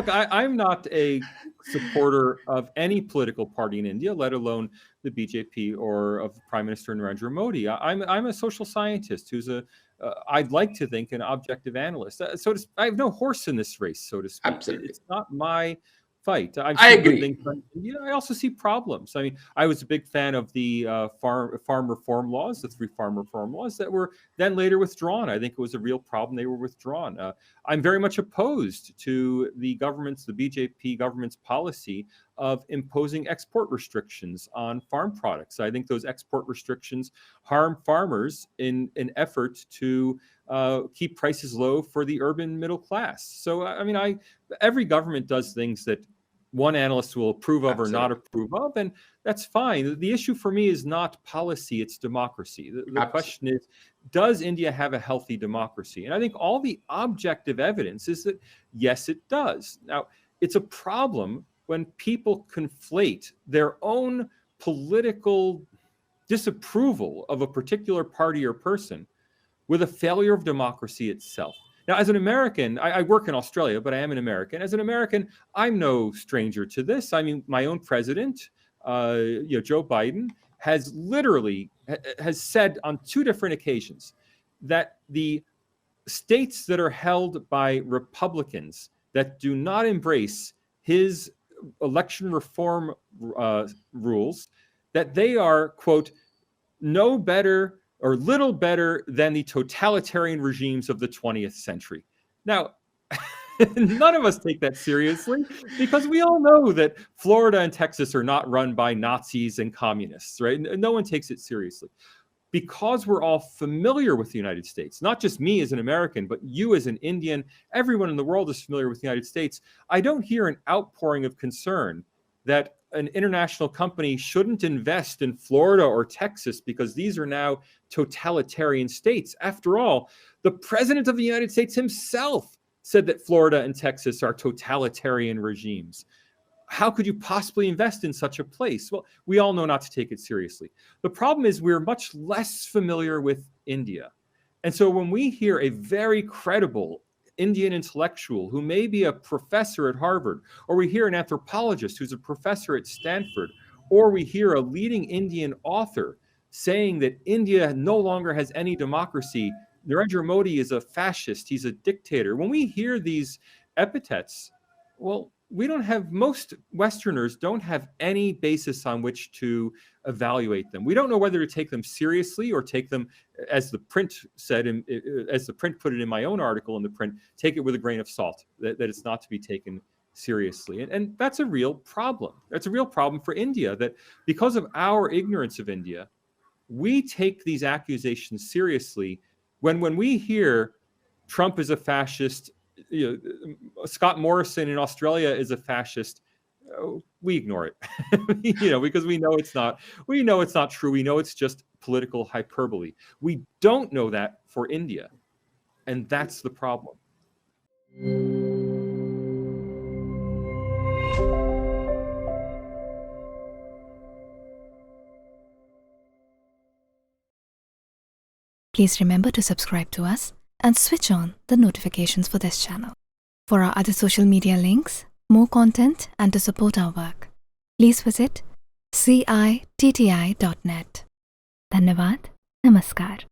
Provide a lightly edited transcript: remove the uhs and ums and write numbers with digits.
look, I'm not a supporter of any political party in India, let alone the BJP or of Prime Minister Narendra Modi. I'm a social scientist who's I'd like to think an objective analyst. I have no horse in this race, so to speak. Absolutely. It's not my fight. I've I seen agree. good things, but I also see problems. I mean, I was a big fan of the farm reform laws, the 3 farm reform laws that were then later withdrawn. I think it was a real problem. They were withdrawn. I'm very much opposed to the BJP government's policy of imposing export restrictions on farm products. I think those export restrictions harm farmers in an effort to keep prices low for the urban middle class. So, I mean, every government does things that one analyst will approve of or not approve of, and that's fine. The issue for me is not policy, it's democracy. The question is, does India have a healthy democracy? And I think all the objective evidence is that, yes, it does. Now, it's a problem when people conflate their own political disapproval of a particular party or person with a failure of democracy itself. Now, as an American, I work in Australia, but I am an American. As an American, I'm no stranger to this. I mean, my own president, Joe Biden, has said on 2 different occasions that the states that are held by Republicans that do not embrace his election reform rules, that they are, quote, no better or little better than the totalitarian regimes of the 20th century. Now, none of us take that seriously because we all know that Florida and Texas are not run by Nazis and communists, right? No one takes it seriously. Because we're all familiar with the United States, not just me as an American, but you as an Indian, everyone in the world is familiar with the United States. I don't hear an outpouring of concern that an international company shouldn't invest in Florida or Texas because these are now totalitarian states. After all, the president of the United States himself said that Florida and Texas are totalitarian regimes. How could you possibly invest in such a place? Well, we all know not to take it seriously. The problem is we're much less familiar with India. And so when we hear a very credible Indian intellectual who may be a professor at Harvard, or we hear an anthropologist who's a professor at Stanford, or we hear a leading Indian author saying that India no longer has any democracy, Narendra Modi is a fascist, he's a dictator. When we hear these epithets, well, most Westerners don't have any basis on which to evaluate them. We don't know whether to take them seriously or take them, as the print said, as the print put it in my own article in the print, take it with a grain of salt, that it's not to be taken seriously. And that's a real problem. That's a real problem for India, that because of our ignorance of India, we take these accusations seriously when we hear Trump is a fascist, Scott Morrison in Australia is a fascist, we ignore it, because we know it's not true. We know it's just political hyperbole. We don't know that for India, and that's the problem. Please remember to subscribe to us and switch on the notifications for this channel. For our other social media links, more content, and to support our work, please visit citti.net. Dhanyavad. Namaskar.